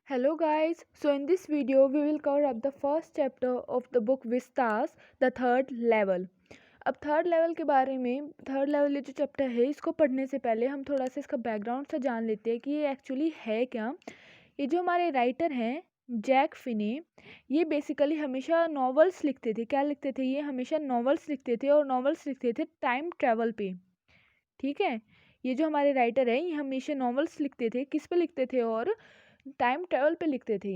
Hello guys, so in this video we will cover up the first chapter of the book Vistas, the third level. अब third level के बारे में third level ये जो chapter है इसको पढ़ने से पहले हम थोड़ा सा इसका बैकग्राउंड सा जान लेते हैं कि ये एक्चुअली है क्या। ये जो हमारे राइटर हैं जैक फिने, ये बेसिकली हमेशा नॉवेल्स लिखते थे। क्या लिखते थे? ये हमेशा नॉवेल्स लिखते थे और नॉवेल्स लिखते थे टाइम ट्रैवल पे। ठीक है, ये जो हमारे राइटर हैं ये हमेशा नॉवेल्स लिखते थे। किस पे लिखते थे? और टाइम ट्रैवल पे लिखते थे।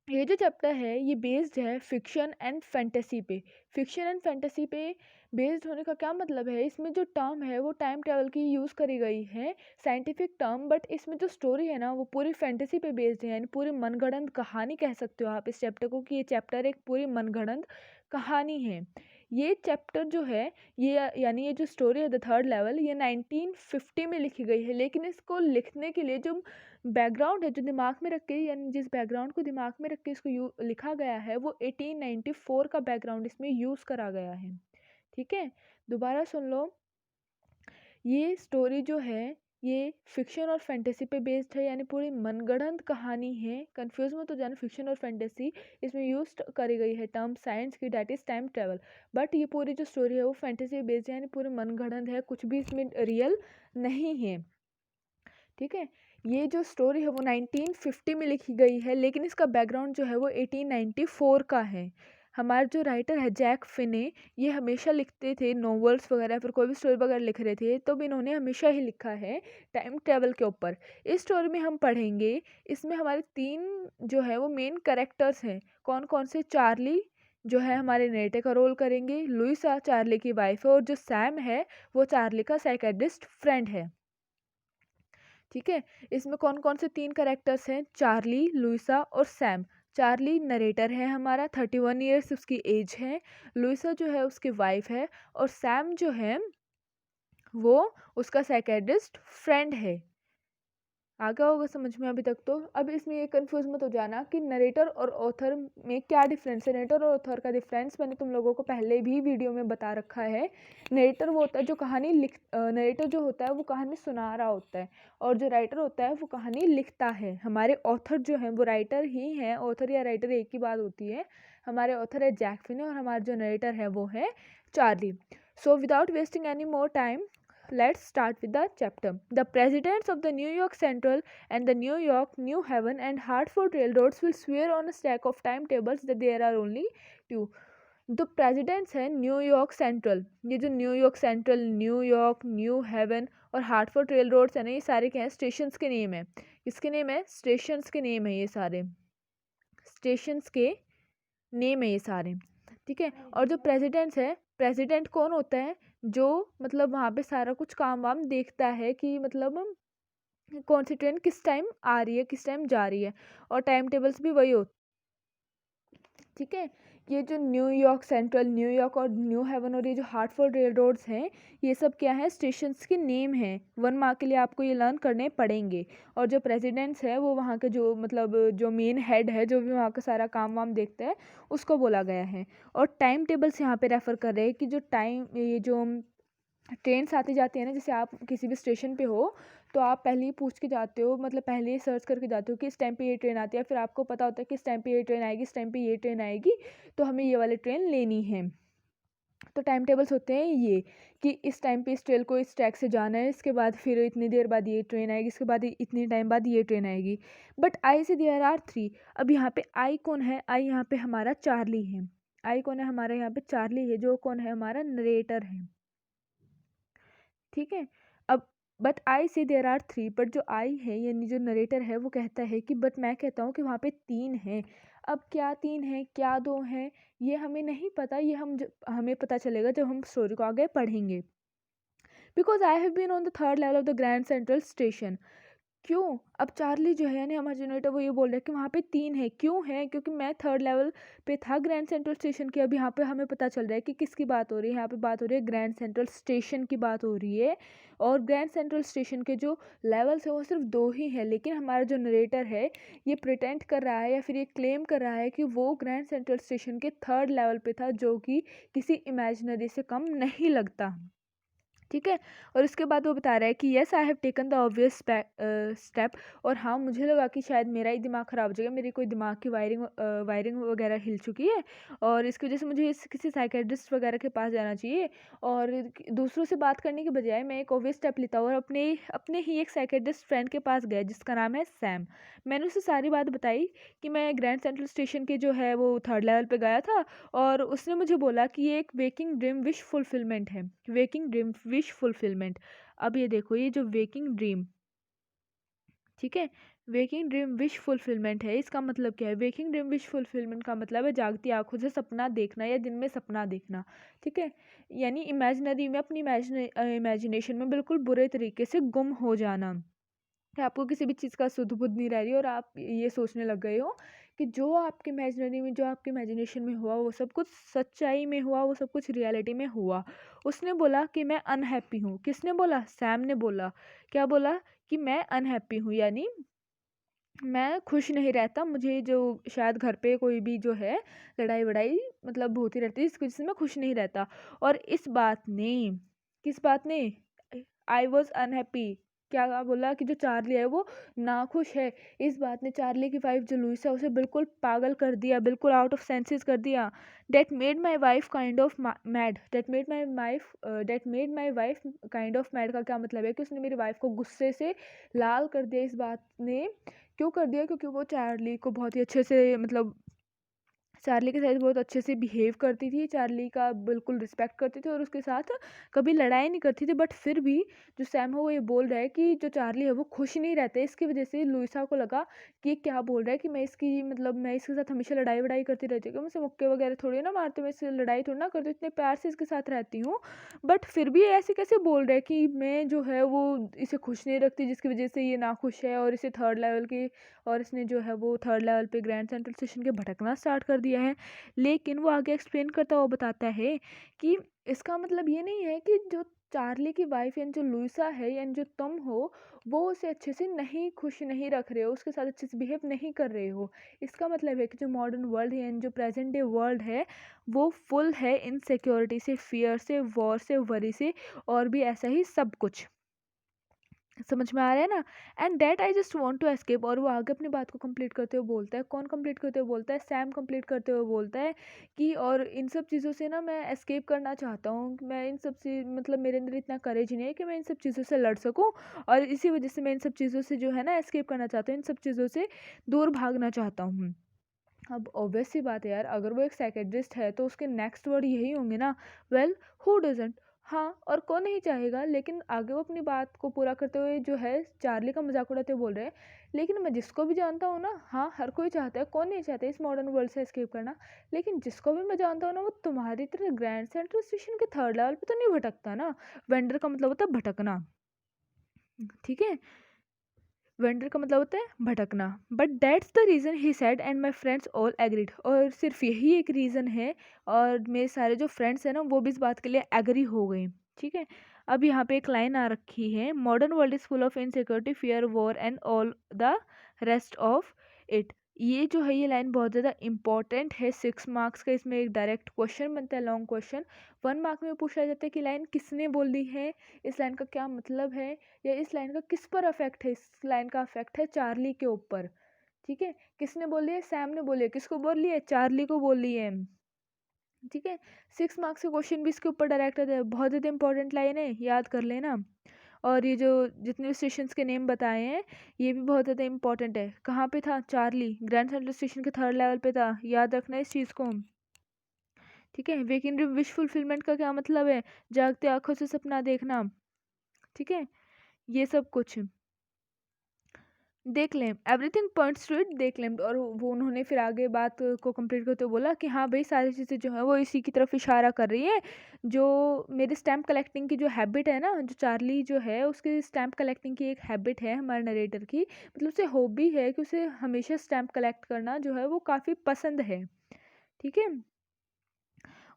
ये जो चैप्टर है ये बेस्ड है फिक्शन एंड फैंटेसी पे। फिक्शन एंड फैंटेसी पे बेस्ड होने का क्या मतलब है? इसमें जो टर्म है वो टाइम ट्रैवल की यूज़ करी गई है, साइंटिफिक टर्म, बट इसमें जो स्टोरी है ना वो पूरी फैंटेसी पे बेस्ड है, यानी पूरी मनगढ़ंत कहानी कह सकते हो आप इस चैप्टर को, कि ये चैप्टर एक पूरी मनगढ़ंत कहानी है। ये चैप्टर जो है ये यानी ये जो स्टोरी है द थर्ड लेवल, ये 1950 में लिखी गई है, लेकिन इसको लिखने के लिए जो बैकग्राउंड है, जो दिमाग में रख के, यानी जिस बैकग्राउंड को दिमाग में रख के इसको लिखा गया है, वो 1894 का बैकग्राउंड इसमें यूज़ करा गया है। ठीक है, दोबारा सुन लो। ये स्टोरी जो है ये फिक्शन और फैंटेसी पे बेस्ड है, यानी पूरी मनगढ़ंत कहानी है। कंफ्यूज मत हो जाना, फिक्शन और फैंटेसी इसमें यूज करी गई है टर्म साइंस की, that is time travel, but ये पूरी जो स्टोरी है वो फैंटेसी पे बेस्ड है, यानी पूरी मनगढ़ंत है, कुछ भी इसमें रियल नहीं है। ठीक है, ये जो स्टोरी है वो 1950 में लिखी गई है, लेकिन इसका बैकग्राउंड जो है वो 1894 का है। हमारे जो राइटर है जैक फिने, ये हमेशा लिखते थे नॉवेल्स वगैरह, फिर कोई भी स्टोरी वगैरह लिख रहे थे तो भी इन्होंने हमेशा ही लिखा है टाइम ट्रेवल के ऊपर। इस स्टोरी में हम पढ़ेंगे, इसमें हमारे तीन जो है वो मेन कैरेक्टर्स हैं। कौन कौन से? चार्ली जो है हमारे नेरेटर का रोल करेंगे, लुइसा चार्ली की वाइफ है, और जो सैम है वो चार्ली का साइकेट्रिस्ट फ्रेंड है। ठीक है, इसमें कौन कौन से तीन करेक्टर्स हैं? चार्ली, लुइसा और सैम। चार्ली नरेटर है हमारा, 31 ईयर्स उसकी एज है। लुइसा जो है उसकी वाइफ है, और सैम जो है वो उसका साइकेट्रिस्ट फ्रेंड है। आ गया होगा समझ में अभी तक तो। अब इसमें ये कंफ्यूज मत हो जाना कि नरेटर और ऑथर में क्या डिफरेंस है। नरेटर और ऑथर का डिफरेंस मैंने तुम लोगों को पहले भी वीडियो में बता रखा है। नरेटर वो होता है जो कहानी नरेटर जो होता है वो कहानी सुना रहा होता है, और जो राइटर होता है वो कहानी लिखता है। हमारे ऑथर जो है वो राइटर ही है, ऑथर या राइटर एक ही बात होती है। हमारे ऑथर है जैक फिने और हमारा जो नरेटर है वो है Charlie. So without wasting any more time, let's start with the chapter. The presidents of the New York Central and the New York, New Haven and Hartford railroads will swear on a stack of timetables that there are only two. The presidents हैं New York central, ये जो New York central, New York, New Haven और Hartford railroads है ना, ये सारे क्या है? स्टेशंस के नेम है। किसके नेम है? स्टेशंस के नेम है, ये सारे स्टेशंस के नेम है ये सारे। ठीक है, और जो प्रेसिडेंट्स है, प्रेसिडेंट कौन होता है? जो मतलब वहाँ पे सारा कुछ काम वाम देखता है कि मतलब कौन सी ट्रेन किस टाइम आ रही है, किस टाइम जा रही है, और टाइम टेबल्स भी वही होते। ठीक है, ये जो न्यूयॉर्क सेंट्रल, न्यूयॉर्क और न्यू हेवन और ये जो हार्टफोर्ड रेल रोड्स हैं, ये सब क्या है? स्टेशंस के नेम हैं। 1 मार्क के लिए आपको ये लर्न करने पड़ेंगे। और जो प्रेसिडेंट्स है वो वहाँ के जो मतलब जो मेन हेड है, जो भी वहाँ का सारा काम वाम देखता है, उसको बोला गया है। और टाइम टेबल्स यहाँ पे रेफर कर रहे हैं कि जो टाइम, ये जो ट्रेन्स आती जाती है ना, जैसे आप किसी भी स्टेशन पे हो तो आप पहले ही पूछ के जाते हो, मतलब पहले ही सर्च करके जाते हो कि इस टाइम पे ये ट्रेन आती है, फिर आपको पता होता है कि इस टाइम पे ये ट्रेन आएगी, इस टाइम पे ये ट्रेन आएगी, तो हमें ये वाली ट्रेन लेनी है। तो टाइम टेबल्स होते हैं ये, कि इस टाइम पे इस ट्रेन को इस ट्रैक से जाना है, इसके बाद फिर इतनी देर बाद ये ट्रेन आएगी, इसके बाद इतनी टाइम बाद ये ट्रेन आएगी। बट आई से देयर आर 3। अब यहाँ पे आई कौन है? आई यहाँ पे हमारा चार्ली है। आई कौन है? हमारा यहाँ पे चार्ली है, जो कौन है? हमारा नरेटर है। ठीक है, अब बट आई से देयर आर 3, बट जो आई है यानी जो नरेटर है वो कहता है कि बट मैं कहता हूँ कि वहाँ पे 3 हैं। अब क्या 3 हैं, क्या 2 हैं, ये हमें नहीं पता। ये हमें पता चलेगा जब हम स्टोरी को आगे पढ़ेंगे। Because I have been on the third level of the Grand Central station. क्यों? अब चार्ली जो है यानी हमारा जनरेटर वो ये बोल रहा है कि वहाँ पे 3 है। क्यों है? क्योंकि मैं थर्ड लेवल पे था ग्रैंड सेंट्रल स्टेशन की। अब यहाँ पे हमें पता चल रहा है कि किसकी बात हो रही है। यहाँ पे बात हो रही है ग्रैंड सेंट्रल स्टेशन की बात हो रही है, और ग्रैंड सेंट्रल स्टेशन के जो लेवल्स हैं वो सिर्फ 2 ही है। लेकिन हमारा जो नरेटर है ये प्रिटेंड कर रहा है या फिर ये क्लेम कर रहा है कि वो ग्रैंड सेंट्रल स्टेशन के थर्ड लेवल पे था, जो कि किसी इमेजिनरी से कम नहीं लगता। ठीक है। और उसके बाद वो बता रहा है कि yes I have taken the obvious step, और हाँ मुझे लगा कि शायद मेरा ही दिमाग ख़राब हो जाएगा, मेरी कोई दिमाग की वायरिंग वगैरह हिल चुकी है, और इसकी वजह से मुझे किसी साइकेट्रिस्ट वगैरह के पास जाना चाहिए, और दूसरों से बात करने के बजाय मैं एक ऑब्वियस स्टेप लेता हूँ और अपने अपने ही एक साइकेट्रिस्ट फ्रेंड के पास गया जिसका नाम है सैम। मैंने उसे सारी बात बताई कि मैं ग्रैंड सेंट्रल स्टेशन के जो है वो 3rd लेवल पे गया था, और उसने मुझे बोला कि ये एक वेकिंग ड्रीम विश फुलफिलमेंट है, वेकिंग ड्रीम विश फुलफिलमेंट। अब ये देखो, ये जो वेकिंग ड्रीम, ठीक है, वेकिंग ड्रीम विश फुलफिलमेंट है, इसका मतलब क्या है? वेकिंग ड्रीम विश फुलफिलमेंट का मतलब है जागती आंखों से सपना देखना या दिन में सपना देखना, ठीक है। यानी इमेजिनरी में, अपनी इमेजिनेशन में बिल्कुल बुरे तरीके से गुम हो जाना, कि आपको किसी भी चीज़ का सुध बुध नहीं रह रही, और आप ये सोचने लग गए हो कि जो आपके इमेजिनरी में, जो आपके इमेजिनेशन में हुआ, वो सब कुछ सच्चाई में हुआ, वो सब कुछ रियलिटी में हुआ। उसने बोला कि मैं अनहैप्पी हूँ। किसने बोला? सैम ने बोला। क्या बोला? कि मैं अनहैप्पी हूँ, यानी मैं खुश नहीं रहता, मुझे जो शायद घर पे कोई भी जो है लड़ाई वड़ाई मतलब होती रहती है, इसकी वजह से मैं खुश नहीं रहता। और इस बात ने, किस बात ने, आई वॉज अनहैप्पी, क्या बोला कि जो चार्ली है वो नाखुश है, इस बात ने चार्ली की वाइफ जो लुइस है उसे बिल्कुल पागल कर दिया, बिल्कुल आउट ऑफ सेंसेस कर दिया। That made my wife kind of mad, that made my wife kind of mad का क्या मतलब है? कि उसने मेरी वाइफ को गुस्से से लाल कर दिया। इस बात ने क्यों कर दिया? क्योंकि वो चार्ली को बहुत ही अच्छे से, मतलब चार्ली के साथ बहुत अच्छे से बिहेव करती थी, चार्ली का बिल्कुल रिस्पेक्ट करती थी, और उसके साथ कभी लड़ाई नहीं करती थी। बट फिर भी जो सैम है वो ये बोल रहा है कि जो चार्ली है वो खुश नहीं रहते। इसकी वजह से लुइसा को लगा कि ये क्या बोल रहा है, कि मैं इसकी, मतलब मैं इसके साथ हमेशा लड़ाई वड़ाई करती रहती हूँ, मुझसे मुक्के वगैरह थोड़ी ना मारते, मैं इससे लड़ाई थोड़ी ना करती हूँ, इतने प्यार से इसके साथ रहती हूँ। बट फिर भी ऐसे कैसे बोल रहा है कि मैं जो है वो इसे खुश नहीं रखती, जिसकी वजह से ये नाखुश है, और इसे 3rd लेवल की, और इसने जो है वो 3rd लेवल पे ग्रैंड सेंट्रल स्टेशन के भटकना स्टार्ट कर दिया है। लेकिन वो आगे एक्सप्लेन करता हुआ बताता है कि इसका मतलब ये नहीं है कि जो चार्ली की वाइफ यानी जो लुइसा है, यानी जो तुम हो, वो उसे अच्छे से नहीं, खुश नहीं रख रहे हो, उसके साथ अच्छे से बिहेव नहीं कर रहे हो। इसका मतलब है कि जो मॉडर्न वर्ल्ड है, यानी जो प्रेजेंट डे वर्ल्ड है, वो फुल है इनसिक्योरिटी से, फियर से, वॉर से, वरी से, और भी ऐसा ही सब कुछ। समझ में आ रहा है ना? And that I just want to escape. और वो आगे अपनी बात को कंप्लीट करते हुए बोलता है, कौन कंप्लीट करते हुए बोलता है? सैम कंप्लीट करते हुए बोलता है कि और इन सब चीज़ों से ना मैं एस्केप करना चाहता हूँ, मैं इन सब से, मतलब मेरे अंदर इतना करेज नहीं है कि मैं इन सब चीज़ों से लड़ सकूँ, और इसी वजह से मैं इन सब चीज़ों से जो है ना एस्केप करना चाहता हूँ, इन सब चीज़ों से दूर भागना चाहता हूँ। अब ऑब्वियस सी बात है यार, अगर वो एक साइकेट्रिस्ट है तो उसके नेक्स्ट वर्ड यही होंगे ना, वेल हु डजंट। हाँ, और कौन नहीं चाहेगा। लेकिन आगे वो अपनी बात को पूरा करते हुए जो है चार्ली का मजाक उड़ाते हुए बोल रहे हैं, लेकिन मैं जिसको भी जानता हूँ ना, हाँ हर कोई चाहता है, कौन नहीं चाहता इस मॉडर्न वर्ल्ड से एस्केप करना, लेकिन जिसको भी मैं जानता हूँ ना वो तुम्हारी तरह ग्रैंड सेंट्रल स्टेशन के 3rd लेवल पे तो नहीं भटकता ना। वेंडर का मतलब होता है भटकना, ठीक है, वेंडर का मतलब होता है भटकना। But that's the reason he said and my friends all agreed. और सिर्फ यही एक रीज़न है, और मेरे सारे जो फ्रेंड्स हैं ना वो भी इस बात के लिए एग्री हो गए, ठीक है। अब यहाँ पे एक लाइन आ रखी है, modern world is full of insecurity, fear, war and all the rest of it. ये जो है ये लाइन बहुत ज़्यादा इंपॉर्टेंट है, 6 मार्क्स का इसमें एक डायरेक्ट क्वेश्चन बनता है, लॉन्ग क्वेश्चन। 1 मार्क में पूछा जाता है कि लाइन किसने बोली है, इस लाइन का क्या मतलब है, या इस लाइन का किस पर अफेक्ट है। इस लाइन का अफेक्ट है चार्ली के ऊपर, ठीक है। किसने बोली है? सैम ने बोली है। किसको बोली है? चार्ली को बोली है, ठीक है। 6 मार्क्स के क्वेश्चन भी इसके ऊपर डायरेक्ट आते हैं, बहुत ज़्यादा इंपॉर्टेंट लाइन है, याद कर लेना। और ये जो जितने भी स्टेशंस के नेम बताए हैं ये भी बहुत ज़्यादा इंपॉर्टेंट है। कहाँ पे था चार्ली? ग्रैंड सेंट्रल स्टेशन के 3rd लेवल पे था, याद रखना इस चीज़ को, ठीक है। वेकिंग ड्रीम विश फुलफिलमेंट का क्या मतलब है? जागते आंखों से सपना देखना, ठीक है। ये सब कुछ देख लें, एवरीथिंग पॉइंट्स टू इट, देख लें। और वो उन्होंने फिर आगे बात को कंप्लीट करते हुए बोला कि हाँ भाई सारी चीज़ें जो है वो इसी की तरफ इशारा कर रही है। जो मेरे स्टैम्प कलेक्टिंग की जो हैबिट है ना, जो चार्ली जो है उसकी स्टैम्प कलेक्टिंग की एक हैबिट है हमारे नरेटर की, मतलब उसे हॉबी है कि उसे हमेशा स्टैम्प कलेक्ट करना जो है वो काफ़ी पसंद है, ठीक है।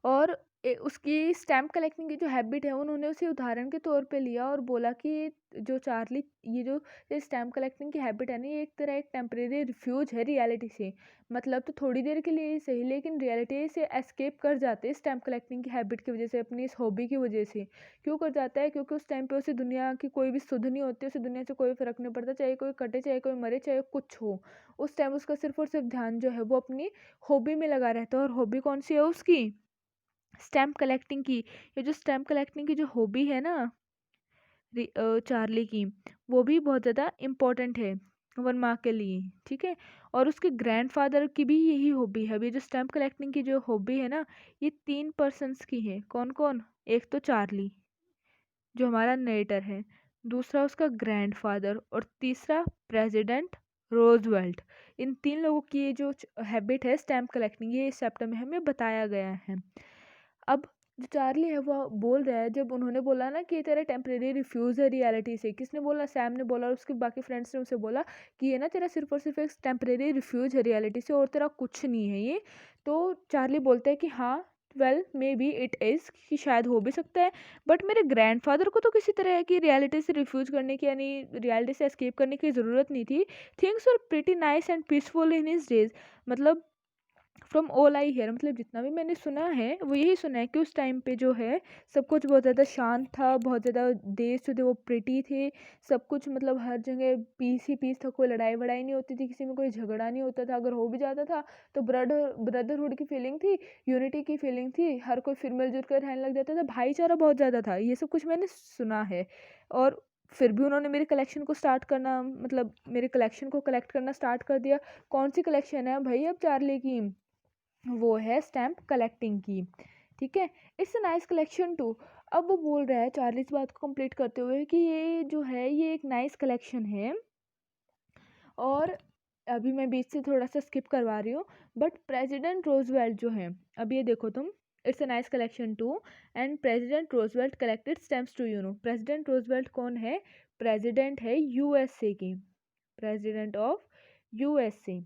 और उसकी स्टैम्प कलेक्टिंग की जो हैबिट है उन्होंने उसे उदाहरण के तौर पे लिया और बोला कि जो चार्ली ये जो स्टैम्प कलेक्टिंग की हैबिट है ना, ये एक तरह एक टेम्परेरी रिफ्यूज है रियलिटी से। मतलब तो थोड़ी देर के लिए ही सही, लेकिन रियलिटी से एस्केप कर जाते हैं स्टैम्प कलेक्टिंग की हैबिट की वजह से, अपनी इस हॉबी की वजह से। क्यों कर जाता है? क्योंकि उस टाइम पे उसे दुनिया की कोई भी सुध नहीं होती, उसे दुनिया से कोई फ़र्क नहीं पड़ता, चाहे कोई कटे, चाहे कोई मरे, चाहे कुछ हो। उस टाइम उसका सिर्फ़ और सिर्फ़ ध्यान जो है वो अपनी हॉबी में लगा रहता है। और हॉबी कौन-सी है उसकी? स्टैम्प कलेक्टिंग की। ये जो स्टैम्प कलेक्टिंग की जो हॉबी है ना चार्ली की, वो भी बहुत ज़्यादा इम्पोर्टेंट है वर्मा के लिए, ठीक है। और उसके ग्रैंडफादर की भी यही हॉबी है। अभी जो स्टैम्प कलेक्टिंग की जो हॉबी है ना, ये 3 पर्सन्स की है। कौन-कौन? एक तो चार्ली जो हमारा नरेटर है, दूसरा उसका ग्रैंडफादर और तीसरा प्रेसिडेंट रोजवेल्ट। इन 3 लोगों की ये जो हैबिट है स्टैम्प कलेक्टिंग, ये इस चैप्टर में हमें बताया गया है। अब जो चार्ली है वो बोल रहा है, जब उन्होंने बोला ना कि ये तेरा टेम्परेरी रिफ्यूज़ है रियलिटी से, किसने बोला? सैम ने बोला और उसके बाकी फ्रेंड्स ने उसे बोला कि ये ना तेरा सिर्फ और सिर्फ एक टेम्परेरी रिफ्यूज़ है रियलिटी से और तेरा कुछ नहीं है ये। तो चार्ली बोलता है कि हाँ, well may be it is, कि शायद हो भी सकता है, बट मेरे ग्रैंडफादर को तो किसी तरह की रियलिटी से रिफ्यूज़ करने की, यानी रियलिटी से एस्केप करने की ज़रूरत नहीं थी। Things were pretty nice and peaceful in his days. मतलब फ्रॉम ऑल आई हेयर, मतलब जितना भी मैंने सुना है वो यही सुना है कि उस टाइम पे जो है सब कुछ बहुत ज़्यादा शांत था, बहुत ज़्यादा देश जो थे वो प्रिटी थे, सब कुछ मतलब हर जगह पीस ही पीस था, कोई लड़ाई वड़ाई नहीं होती थी, किसी में कोई झगड़ा नहीं होता था, अगर हो भी जाता था तो ब्रदरहुड की फीलिंग थी, यूनिटी की फीलिंग थी, हर कोई फिर मिलजुल कर रहने लग जाता था, भाईचारा बहुत ज़्यादा था। ये सब कुछ मैंने सुना है। और फिर भी उन्होंने मेरे कलेक्शन को स्टार्ट करना, मतलब मेरे कलेक्शन को कलेक्ट करना स्टार्ट कर दिया। कौन सी कलेक्शन है भाई अब चार्ली की? वो है स्टैम्प कलेक्टिंग की, ठीक है। It's a nice collection too. अब वो बोल रहा है चार्ली इस बात को कंप्लीट करते हुए कि ये जो है ये एक नाइस कलेक्शन है। और अभी मैं बीच से थोड़ा सा स्किप करवा रही हूँ, बट प्रेसिडेंट रोजवेल्ट जो है, अब ये देखो तुम, it's a nice collection too and president Roosevelt collected stamps too you know. President Roosevelt कौन है? प्रेसिडेंट है यूएसए की, प्रेसिडेंट ऑफ यूएसए,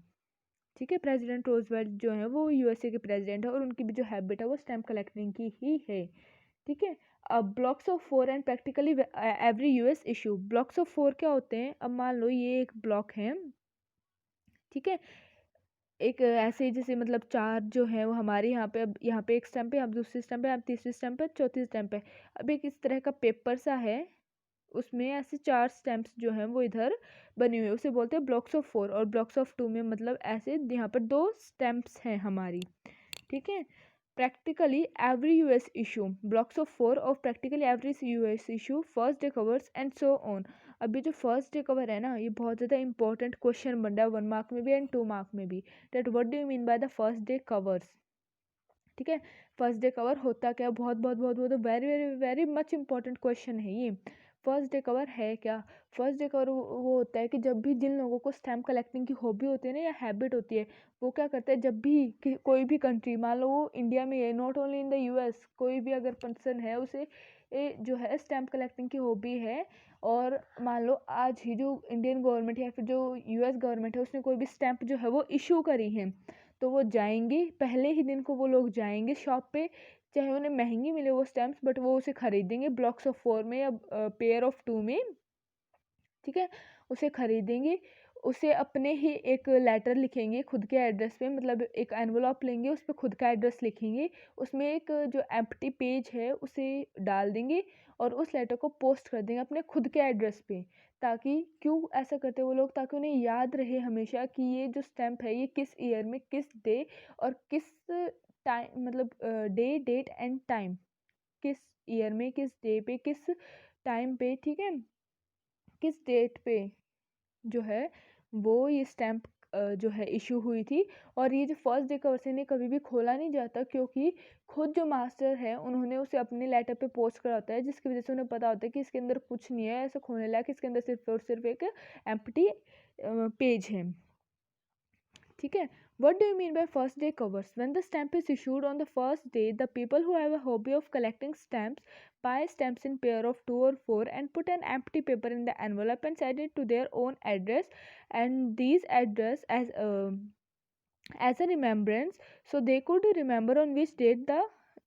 ठीक है। प्रेसिडेंट रोजवेल्ट जो है वो यूएसए के प्रेसिडेंट है और उनकी भी जो हैबिट है वो स्टैम्प कलेक्टिंग की ही है, ठीक है। अब blocks of 4 and practically every US issue. Blocks of 4 क्या होते हैं? अब मान लो ये एक ब्लॉक है, ठीक है। एक ऐसे जैसे मतलब 4 जो है वो हमारे यहाँ पे, अब यहाँ पे एक स्टैम्प है, अब दूसरी स्टैम्प है, अब तीसरी स्टैम्प है, चौथी स्टैम्प है। अब एक इस तरह का पेपर सा है, उसमें ऐसे 4 स्टैम्प्स जो हैं वो इधर बने हुए हैं, उसे बोलते हैं ब्लॉक्स ऑफ 4। और ब्लॉक्स ऑफ 2 में मतलब ऐसे यहाँ पर 2 स्टैम्प्स हैं हमारी, ठीक है। Practically every US issue, blocks of 4 of practically every US issue, first day covers and so on. अभी जो फर्स्ट डे कवर है ना, ये बहुत ज़्यादा इंपॉर्टेंट क्वेश्चन बन रहा है 1 मार्क में भी एंड 2 मार्क में भी, that what do you mean by the first day covers, ठीक है। फर्स्ट डे कवर होता क्या? बहुत बहुत बहुत बहुत very very very much important question है ये। फर्स्ट डे कवर है क्या? फर्स्ट डे कवर वो होता है कि जब भी जिन लोगों को स्टैम्प कलेक्टिंग की हॉबी होती है ना या हैबिट होती है, वो क्या करते हैं, जब भी कोई भी कंट्री, मान लो वो इंडिया में है, not only in the US, कोई भी अगर पर्सन है उसे जो है स्टैम्प कलेक्टिंग की हॉबी है, और मान लो आज ही जो इंडियन गवर्नमेंट या फिर जो यूएस गवर्नमेंट है उसने कोई भी स्टैम्प जो है वो इशू करी है, तो वो जाएंगे पहले ही दिन को, वो लोग जाएंगे शॉप पे, चाहे उन्हें महंगी मिले वो स्टैम्प्स, बट वो उसे खरीदेंगे ब्लॉक्स ऑफ 4 में या पेयर ऑफ 2 में, ठीक है। उसे खरीदेंगे, उसे अपने ही एक लेटर लिखेंगे खुद के एड्रेस पे, मतलब एक एनवलप लेंगे, उस पर खुद का एड्रेस लिखेंगे, उसमें एक जो एम्प्टी पेज है उसे डाल देंगे और उस लेटर को पोस्ट कर देंगे अपने खुद के एड्रेस पे। ताकि क्यों ऐसा करते हैं वो लोग? ताकि उन्हें याद रहे हमेशा कि ये जो स्टैम्प है ये किस ईयर में, किस डे और किस टाइम, मतलब डे डेट एंड टाइम, किस ईयर में, किस डे पे, किस टाइम पे, ठीक है, किस डेट पे जो है वो ये स्टैम्प जो है इशू हुई थी। और ये जो फर्स्ट डे का वर्सन है कभी भी खोला नहीं जाता, क्योंकि खुद जो मास्टर है उन्होंने उसे अपने लेटर पे पोस्ट करा होता है, जिसकी वजह से उन्हें पता होता है कि इसके अंदर कुछ नहीं है ऐसा खोलने लायक, इसके अंदर सिर्फ और सिर्फ एक एम्प्टी पेज है, ठीक है। What do you mean by first day covers? When the stamp is issued on the first day, the people who have a hobby of collecting stamps buy stamps in pair of 2 or 4 and put an empty paper in the envelope and send it to their own address, and these address as a remembrance, so they could remember on which date the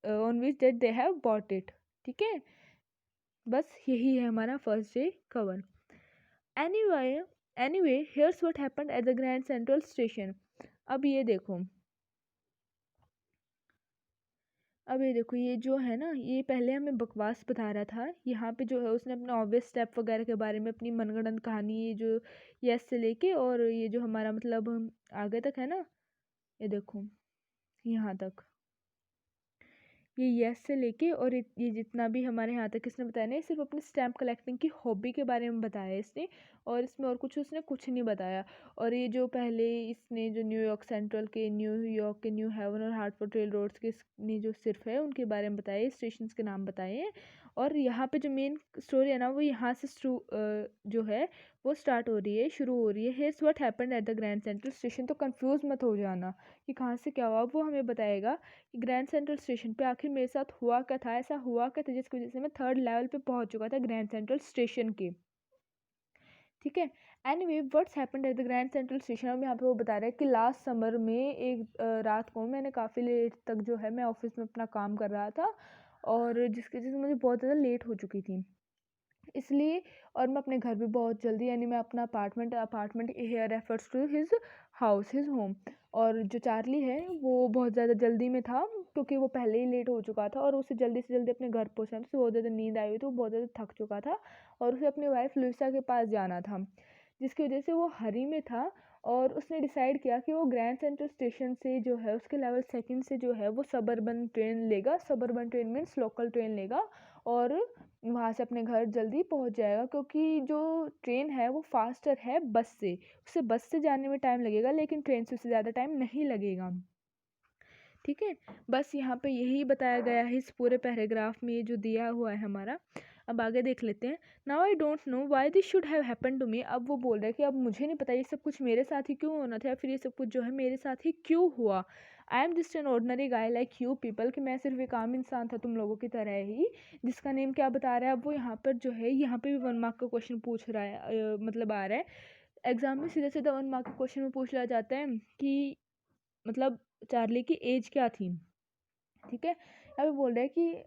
on which that they have bought it. ठीक है, बस यही है हमारा first day cover. Anyway anyway here's what happened at the Grand Central station. अब ये देखो, ये जो है ना, ये पहले हमें बकवास बता रहा था। यहाँ पे जो है उसने अपने ऑब्वियस स्टेप वगैरह के बारे में अपनी मनगढ़ंत कहानी, ये जो यस से लेके और ये जो हमारा मतलब आगे तक है ना, ये देखो यहाँ तक, ये यस से लेके और ये जितना भी हमारे यहाँ तक इसने बताया ना, ये सिर्फ अपने स्टैम्प कलेक्टिंग की हॉबी के बारे में बताया इसने, और इसमें और कुछ उसने कुछ नहीं बताया। और ये जो पहले इसने जो न्यूयॉर्क सेंट्रल के, न्यूयॉर्क के न्यू हेवन और हार्टफोर्ड रेल रोड्स के ने जो सिर्फ है उनके बारे में बताए, स्टेशन के नाम बताए हैं। और यहाँ पे जो मेन स्टोरी है ना, वो यहाँ से जो है वो स्टार्ट हो रही है, शुरू हो रही है। Hairs what happened at the Grand Central station. तो कंफ्यूज मत हो जाना कि कहाँ से क्या हुआ, वो हमें बताएगा कि ग्रैंड सेंट्रल स्टेशन पे आखिर मेरे साथ हुआ क्या था, ऐसा हुआ क्या था जिसकी वजह से मैं थर्ड लेवल पे पहुंच चुका था ग्रैंड सेंट्रल स्टेशन के। ठीक है, anyway what's happened at the Grand Central station. अब यहाँ पे वो बता रहे हैं कि लास्ट समर में एक रात को मैंने काफ़ी लेट तक जो है मैं ऑफिस में अपना काम कर रहा था, और जिसकी वजह से मुझे बहुत ज़्यादा लेट हो चुकी थी इसलिए। और मैं अपने घर भी बहुत जल्दी, यानी मैं अपना apartment here refers to his house, his home. और जो चार्ली है वो बहुत ज़्यादा जल्दी में था, क्योंकि वो पहले ही लेट हो चुका था और उसे जल्दी से जल्दी अपने घर पहुंचना था। उसे बहुत ज़्यादा नींद आई हुई थी, वो बहुत ज़्यादा थक चुका था और उसे अपनी वाइफ लुइसा के पास जाना था, जिसकी वजह से वो हरी में था। और उसने डिसाइड किया कि वो ग्रैंड सेंट्रल स्टेशन से जो है उसके लेवल सेकंड से जो है वो सबर्बन ट्रेन लेगा। Suburban train means local train लेगा और वहाँ से अपने घर जल्दी पहुँच जाएगा, क्योंकि जो ट्रेन है वो फास्टर है बस से। उसे बस से जाने में टाइम लगेगा लेकिन ट्रेन से उससे ज़्यादा टाइम नहीं लगेगा। ठीक है, बस यहाँ पे यही बताया गया है इस पूरे पैराग्राफ में, ये जो दिया हुआ है हमारा। अब आगे देख लेते हैं। Now I don't know why this should have happen to me. अब वो बोल रहे हैं कि अब मुझे नहीं पता ये सब कुछ मेरे साथ ही क्यों होना था, या फिर ये सब कुछ जो है मेरे साथ ही क्यों हुआ। I am just an ordinary guy like you people, कि मैं सिर्फ एक आम इंसान था तुम लोगों की तरह ही, जिसका नेम क्या बता रहा है। अब वो यहाँ पर जो है, यहाँ पे भी 1 मार्क का क्वेश्चन पूछ रहा है, मतलब आ रहा है एग्जाम में सीधा सीधा 1 मार्क के क्वेश्चन में पूछ लिया जाता है कि मतलब चार्ली की एज क्या थी। ठीक है, अभी बोल रहा है कि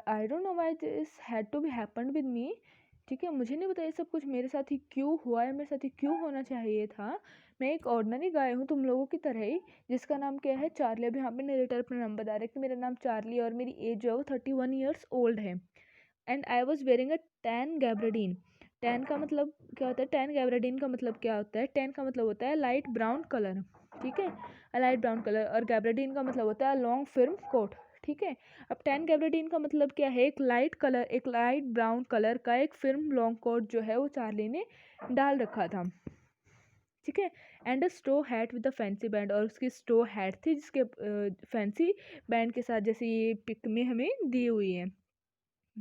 I don't know why this had to be happened with me. ठीक है, मुझे नहीं पता ये सब कुछ मेरे साथ ही क्यों हुआ है, मेरे साथ ही क्यों होना चाहिए था। मैं एक ऑर्डिनरी गाय हूँ तुम लोगों की तरह ही, जिसका नाम क्या है चार्ली। अभी यहाँ पे नरेटर अपना नाम बता रहा है कि मेरा नाम चार्ली और मेरी एज जो है वो 31 ईयर्स ओल्ड है। And I was wearing a tan gabardine. Tan का मतलब क्या होता है, टैन गैब्रेडीन का मतलब क्या होता है, टैन का मतलब होता है लाइट ब्राउन कलर। ठीक है, लाइट ब्राउन कलर, और गैब्रेडीन का मतलब होता है लॉन्ग फिल्म कोट। ठीक है, अब टैन गैब्रेडीन का मतलब क्या है, एक लाइट ब्राउन कलर का एक फिल्म लॉन्ग कोट जो है वो चार्ली ने डाल रखा था। ठीक है, and a straw hat with the fancy band, और उसकी स्टो हैट थी जिसके फैंसी बैंड के साथ, जैसे ये पिक में हमें दी हुई है।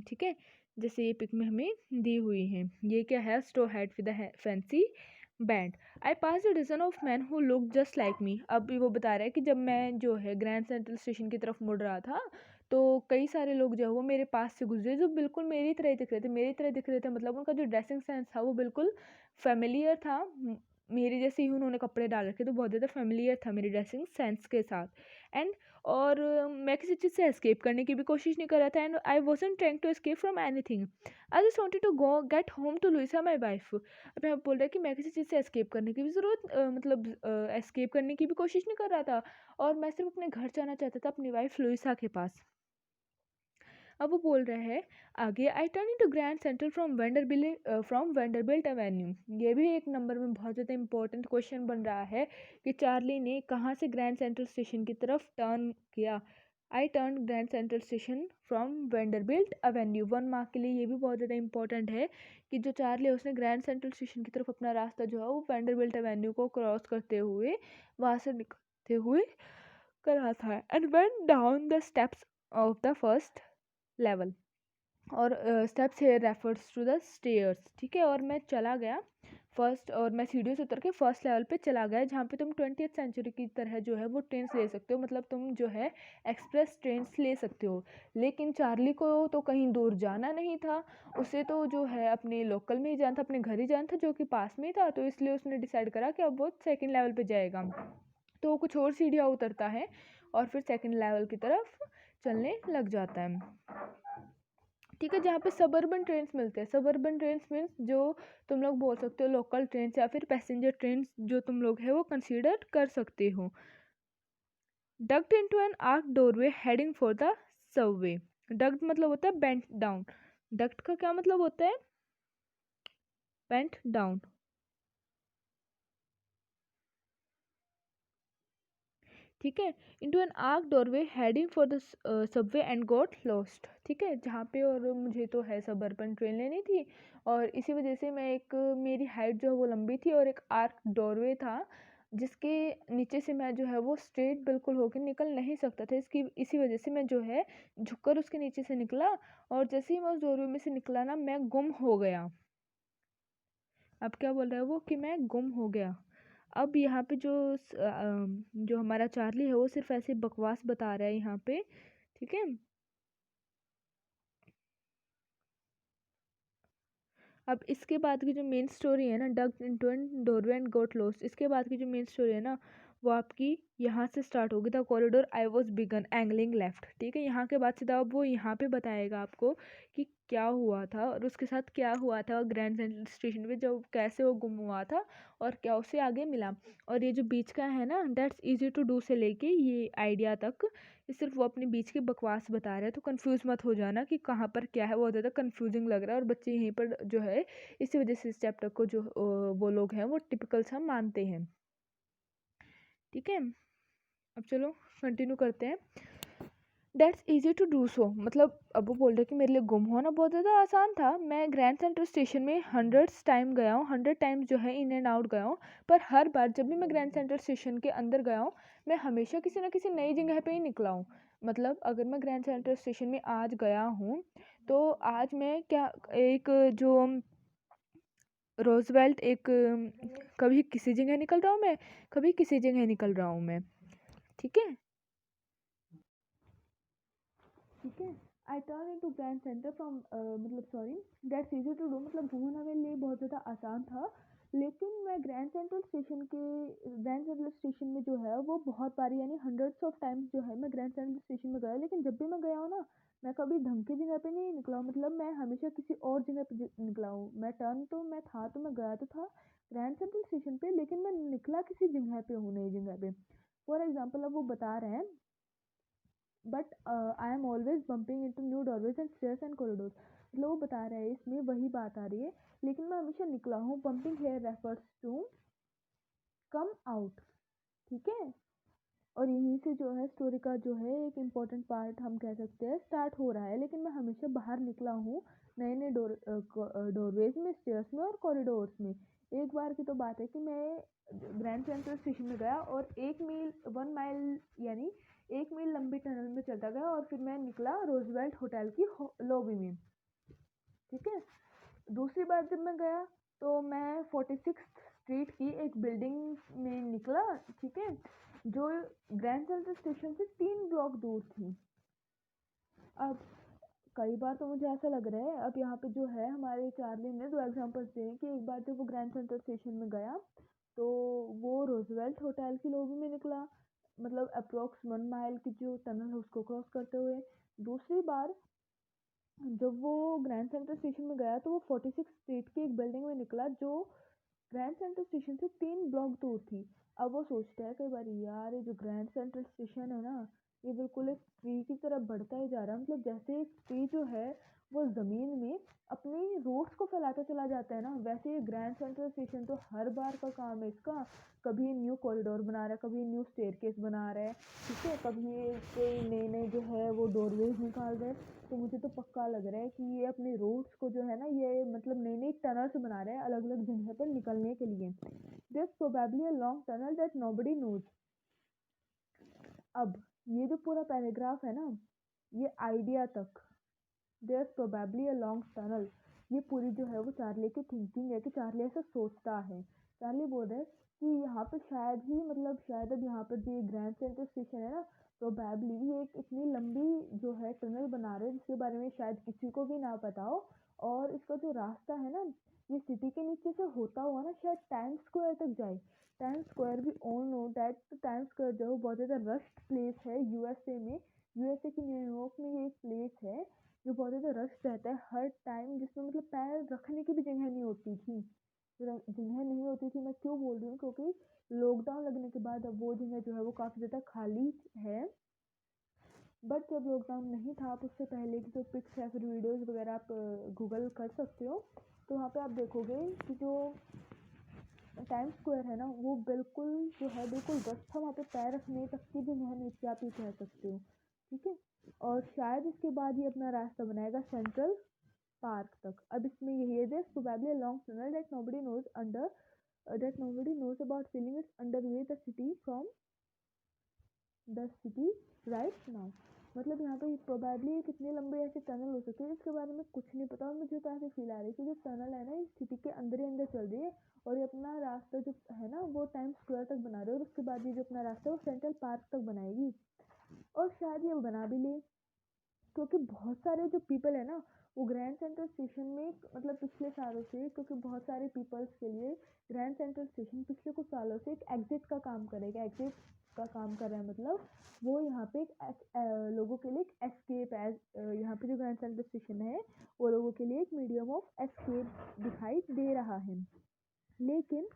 ठीक है, जैसे ये पिक में हमें दी हुई है, ये क्या है, straw hat with the fancy band. I pass a dozen of man who look just like me. अब भी वो बता रहा है कि जब मैं जो है ग्रैंड सेंट्रल स्टेशन की तरफ मुड़ रहा था, तो कई सारे लोग जो है वो मेरे पास से गुजरे जो बिल्कुल मेरी तरह ही दिख रहे थे, मेरी तरह दिख रहे थे, मतलब उनका जो ड्रेसिंग सेंस था वो बिल्कुल फेमिलियर था। मेरे जैसे ही उन्होंने कपड़े डाल रखे, तो बहुत ज़्यादा फेमिलियर था मेरी ड्रेसिंग सेंस के साथ। एंड और मैं किसी चीज़ से एस्केप करने की भी कोशिश नहीं कर रहा था, and I wasn't trying to escape from anything. I just wanted to go get home to Louisa my wife. अब यहाँ बोल रहा है कि मैं किसी चीज़ से एस्केप करने की भी मतलब एस्केप करने की भी कोशिश नहीं कर रहा था, और मैं सिर्फ अपने घर जाना चाहता था, अपनी वाइफ लुइसा के पास। अब वो बोल रहे हैं आगे, आई turn into grand central from Vanderbilt Avenue. ये भी एक नंबर में बहुत ज़्यादा इंपॉर्टेंट क्वेश्चन बन रहा है कि चार्ली ने कहाँ से ग्रैंड सेंट्रल स्टेशन की तरफ टर्न किया। I turn grand Central station from Vanderbilt Avenue. 1 mark के लिए ये भी बहुत ज़्यादा इंपॉर्टेंट है कि जो चार्ली है उसने ग्रैंड सेंट्रल स्टेशन की तरफ अपना रास्ता जो है वो वेंडरबिल्ट एवेन्यू को क्रॉस करते हुए, वहाँ से निकलते हुए करा था, and went down the steps of the first level. और steps here refers to the stairs. ठीक है, और मैं चला गया और मैं सीढ़ियों से उतर के फर्स्ट लेवल पे चला गया, जहाँ पे तुम 20th सेंचुरी की तरह जो है वो ट्रेन्स ले सकते हो, मतलब तुम जो है एक्सप्रेस ट्रेन्स ले सकते हो। लेकिन चार्ली को तो कहीं दूर जाना नहीं था, उसे तो जो है अपने लोकल में ही जाना था, अपने घर ही जाना था जो कि पास में ही था, तो इसलिए उसने डिसाइड करा कि अब वो सेकेंड लेवल पे जाएगा। तो कुछ और सीढ़ियाँ उतरता है और फिर सेकंड लेवल की तरफ चलने लग जाता है। ठीक है, जहाँ पे सबअर्बन ट्रेन्स मिलते हैं। सबअर्बन ट्रेन्स मीन्स जो तुम लोग बोल सकते हो लोकल ट्रेन्स या फिर पैसेंजर ट्रेन्स जो तुम लोग है वो कंसीडर कर सकते हो। Duct into an arc doorway heading for the Subway. Duct मतलब होता है बेंट डाउन। डक्ट का क्या मतलब होता है? Bent down. ठीक है, into an arc doorway heading for the Subway and got lost. ठीक है, जहाँ पे और मुझे तो है सबअर्बन ट्रेन लेनी थी और इसी वजह से मैं एक मेरी हाइट जो है वो लंबी थी और एक आर्क डोरवे था जिसके नीचे से मैं जो है वो स्ट्रेट बिल्कुल होकर निकल नहीं सकता था। इसी वजह से मैं जो है झुककर उसके नीचे से निकला और जैसे ही मैं उस डोरवे में से निकला ना मैं गुम हो गया। अब क्या बोल रहा है वो कि मैं गुम हो गया। अब यहाँ पे जो हमारा चार्ली है वो सिर्फ ऐसे बकवास बता रहा है यहाँ पे। ठीक है, अब इसके बाद की जो मेन स्टोरी है ना, dug into an doorway and got lost, इसके बाद की जो मेन स्टोरी है ना वो आपकी यहाँ से स्टार्ट होगी। The corridor I was began angling left. ठीक है, यहाँ के बाद सीधा अब वो यहाँ पे बताएगा आपको कि क्या हुआ था और उसके साथ क्या हुआ था ग्रैंड सेंट्रल स्टेशन पे, जब कैसे वो गुम हुआ था और क्या उसे आगे मिला। और ये जो बीच का है ना, दैट्स इजी टू डू से लेके ये आइडिया तक, ये सिर्फ वो अपने बीच की बकवास बता रहे हैं। तो कंफ्यूज मत हो जाना कि कहाँ पर क्या है, बहुत ज़्यादा कंफ्यूजिंग लग रहा है और बच्चे यहीं पर जो है इसी वजह से इस चैप्टर को जो वो लोग हैं वो टिपिकल सा मानते हैं। ठीक है, अब चलो कंटिन्यू करते हैं। That's easy to do so, मतलब अब वो बोल रहे कि मेरे लिए गुम होना बहुत ज़्यादा आसान था। मैं ग्रैंड सेंट्रल स्टेशन में 100 टाइम गया हूँ, 100 टाइम्स जो है इन एंड आउट गया हूँ, पर हर बार जब भी मैं ग्रैंड सेंट्रल स्टेशन के अंदर गया हूँ मैं हमेशा किसी ना किसी नई जगह पे ही निकला हूँ। मतलब अगर मैं ग्रैंड सेंट्रल स्टेशन में आज गया हूँ तो आज मैं क्या एक जो रोजवेल्ट एक कभी किसी जगह निकल रहा हूँ मैं, कभी किसी जगह निकल रहा हूँ मैं। ठीक है, ठीक है। I turn into grand centre from मतलब sorry that's easy to do, मतलब घूमना मेरे लिए बहुत ज़्यादा आसान था। लेकिन मैं ग्रैंड सेंट्रल स्टेशन में जो है वो बहुत बारी यानी हंड्रेड्स ऑफ टाइम्स जो है मैं ग्रैंड सेंट्रल स्टेशन में गया, लेकिन जब भी मैं गया हूँ ना मैं कभी ढंग की जगह पे नहीं निकला हूँ। मतलब मैं हमेशा किसी और जगह पे निकला हूँ। मैं टर्न तो मैं था तो मैं गया तो था ग्रैंड सेंट्रल स्टेशन पे, लेकिन मैं निकला किसी जगह पे हूँ, नई जगह पे। फॉर एग्जाम्पल अब वो बता रहे हैं but I am always bumping into new doorways and stairs and corridors. मतलब वो बता रहा है इसमें वही बात आ रही है, लेकिन मैं हमेशा निकला हूँ। Bumping here refers to come out. ठीक है, और यहीं से जो है स्टोरी का जो है एक इम्पॉर्टेंट पार्ट हम कह सकते हैं स्टार्ट हो रहा है। लेकिन मैं हमेशा बाहर निकला हूँ नए नए डोरवेज में, स्टेयर्स में और कॉरिडोर्स में। एक बार की तो बात है कि मैं ग्रैंड सेंट्रल स्टेशन में गया और 1 मील यानी 1 मील लंबी टनल में चलता गया और फिर मैं निकला रोजवेल्ट होटल की लॉबी में। ठीक है, दूसरी बार जब मैं गया तो मैं 46 स्ट्रीट की एक बिल्डिंग में निकला। ठीक है, जो ग्रैंड सेंट्रल स्टेशन से 3 ब्लॉक दूर थी। अब कई बार तो मुझे ऐसा लग रहा है, अब यहाँ पे जो है हमारे चार्ली ने 2 एग्जांपल्स दिए कि एक बार जब वो ग्रैंड सेंट्रल स्टेशन में गया तो वो रोजवेल्ट होटल की लॉबी में निकला, मतलब अप्रोक्स 1 माइल की जो टनल है उसको क्रॉस करते हुए। दूसरी बार जब वो ग्रैंड सेंट्रल स्टेशन में गया तो वो 46 स्ट्रीट की एक बिल्डिंग में निकला जो ग्रैंड सेंट्रल स्टेशन से 3 ब्लॉक दूर थी। अब वो सोचता है कई बार यार ये जो ग्रैंड सेंट्रल स्टेशन है ना ये बिल्कुल एक ट्री की तरह बढ़ता ही जा रहा है। मतलब जैसे एक ट्री जो है वो ज़मीन में अपनी रूट्स को फैलाता चला जाता है ना, वैसे ये ग्रैंड सेंट्रल स्टेशन तो हर बार का काम है इसका। कभी न्यू कॉरिडोर बना रहा है, कभी न्यू स्टेयरकेस बना रहा है, ठीक है, कभी ये कोई नए नए जो है वो डोरवेज निकाल रहे हैं। तो मुझे तो पक्का लग रहा है कि ये अपने रूट्स को जो है ना ये मतलब नई नई टनल्स बना रहे हैं अलग अलग जगह पर निकलने के लिए। there's probably a long tunnel that nobody knows। अब ये जो पूरा पैराग्राफ है ना ये आइडिया तक, there's probably a long tunnel, ये पूरी जो है वो चार्ली की थिंकिंग है कि चार्ली ऐसा सोचता है। चार्ली बोल रहा है कि यहाँ पे शायद ही मतलब शायद अब यहाँ पर जो ये ग्रैंड सेंट्रल स्टेशन है ना प्रोबेबली ये एक इतनी लंबी जो है टनल बना रहे हैं जिसके बारे में शायद किसी को भी ना पता हो। और इसका जो रास्ता है ना ये सिटी के नीचे से होता हुआ ना शायद टाइम्स स्क्वायर तक जाए। Time square we all know that time square जो है बहुत ज़्यादा रश्ड प्लेस है यूएसए में। यूएसए की न्यूयॉर्क में ये एक प्लेस है जो बहुत ज़्यादा रश्ड रहता है हर टाइम, जिसमें मतलब पैर रखने की भी जगह नहीं होती थी। जगह नहीं होती थी मैं क्यों बोल रही हूँ, क्योंकि लॉकडाउन लगने के बाद अब वो जगह जो है वो काफ़ी ज़्यादा खाली है। बट जब लॉकडाउन नहीं था आप उससे पहले की जो पिक्स या फिर वीडियोज़ वगैरह आप गूगल कर सकते हो, तो वहाँ पे आप देखोगे कि जो टाइम स्क्वायर है ना वो बिल्कुल जो है बिल्कुल रश था, वहाँ पे पैर रखने तक की भी जगह नहीं थी, आप ये कह सकते हो। ठीक है, और शायद इसके बाद ये अपना रास्ता बनाएगा सेंट्रल पार्क तक। अब इसमें यही है, this probably a long tunnel that nobody knows about feeling it's underway the city from the city right now. मतलब यहाँ पे प्रोबेबली कितने लंबे ऐसे टनल हो सकते हैं इसके बारे में कुछ नहीं पता, और मुझे तो ऐसे फील आ रही है कि जो टनल है ना इस सिटी के अंदर ही अंदर चल रही है, और ये अपना रास्ता जो है ना वो टाइम स्क्वायर तक बना रहे हो, और उसके बाद ये जो अपना रास्ता है वो सेंट्रल पार्क तक बनाएगी। और शायद ये बना भी ले, क्योंकि बहुत सारे जो पीपल है ना वो ग्रैंड सेंट्रल स्टेशन में मतलब पिछले सालों से, क्योंकि बहुत सारे पीपल्स के लिए ग्रैंड सेंट्रल स्टेशन पिछले कुछ सालों से एक एग्जिट का काम करेगा। एग्जिट का काम कर रहा है मतलब वो यहाँ पे लोगों के लिए एक एस्केप है। यहाँ पे जो ग्रैंड सेंट्रल स्टेशन है वो लोगों के लिए एक मीडियम ऑफ एस्केप दिखाई दे रहा है। लेकिन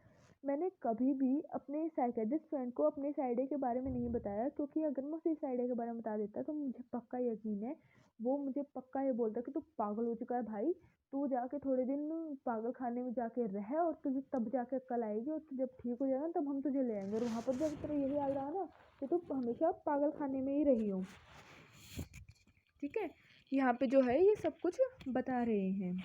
मैंने कभी भी अपने साइकेट्रिस्ट फ्रेंड को अपने साइडे के बारे में नहीं बताया, क्योंकि अगर मैं उसे साइडे के बारे में बता देता तो मुझे पक्का यकीन है वो मुझे पक्का ये बोलता कि तू पागल हो चुका है भाई, तू जाके थोड़े दिन पागल खाने में जाके रह और तुझे तब जाके अक्ल आएगी, और तू जब ठीक हो जाएगा तब हम तुझे ले आएंगे। और वहाँ पर जब तेरा यही हाल रहा ना कि तू हमेशा पागल खाने में ही रही हो। ठीक है, यहाँ पे जो है ये सब कुछ बता रहे हैं।